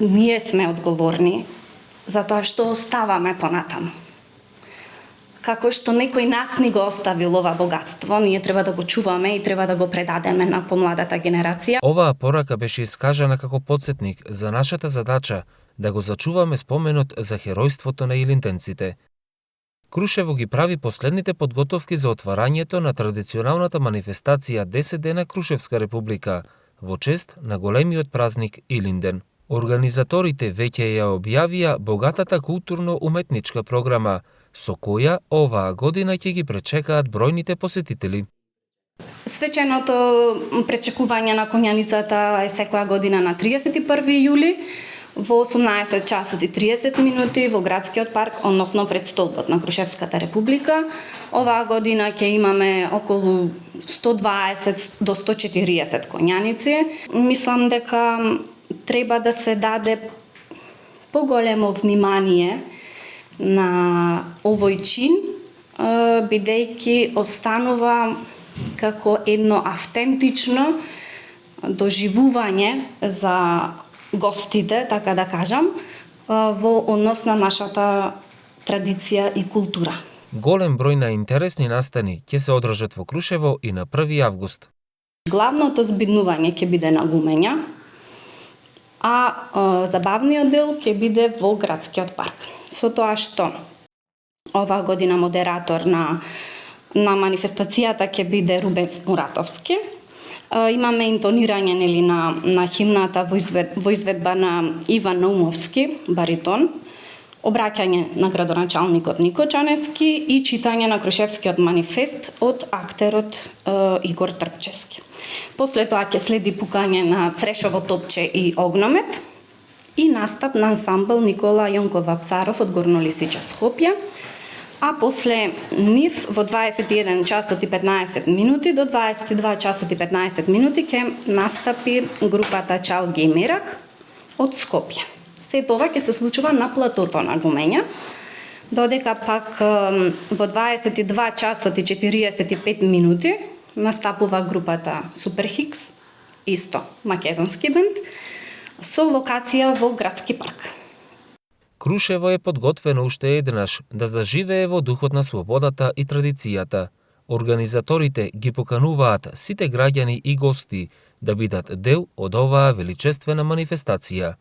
ние сме одговорни за тоа што оставаме понатаму. Како што некој нас ни го оставил ова богатство, ние треба да го чуваме и треба да го предадеме на помладата генерација. Оваа порака беше искажана како потсетник за нашата задача да го зачуваме споменот за херојството на илинтенците. Крушево ги прави последните подготовки за отварањето на традиционалната манифестација 10 дена Крушевска република во чест на големиот празник Илинден. Организаторите веќе ја објавија богатата културно-уметничка програма, со која оваа година ќе ги пречекаат бројните посетители. Свеченото пречекување на конјаницата е секоја година на 31 јули во 18 часот и 30 минути во градскиот парк, односно пред столбот на Крушевската република. Оваа година ќе имаме околу 120 до 140 конјаници. Мислам дека треба да се даде поголемо внимание на овој чин, бидејќи останува како едно автентично доживување за гостите, така да кажам, во однос на нашата традиција и култура. Голем број на интересни настани ќе се одржат во Крушево и на 1 август. Главното збиднување ќе биде на гумења, а забавниот дел ќе биде во градскиот парк. Со тоа што оваа година модератор на манифестацијата ќе биде Рубен Смуратовски. Имаме интонирање на химната во изведба на Иван Наумовски, баритон, обраќање на градоначалникот Нико Чанески и читање на Крушевскиот манифест од актерот Игор Трпчевски. После тоа ќе следи пукање на Црешово топче и огномет и настап на ансамбл Никола Јонков Вапцаров од Горнолисича Скопје, а после нив во 21 часот и 15 минути до 22 часот и 15 минути ќе настапи групата Чалги и Мерак од Скопје. Се тоа ќе се случува на платото на Гумења, додека пак во 22 часот и 45 минути настапува групата Супер Хикс, исто македонски бенд, со локација во градски парк. Крушево е подготвено уште еднаш да заживее во духот на слободата и традицијата. Организаторите ги покануваат сите граѓани и гости да бидат дел од оваа величествена манифестација.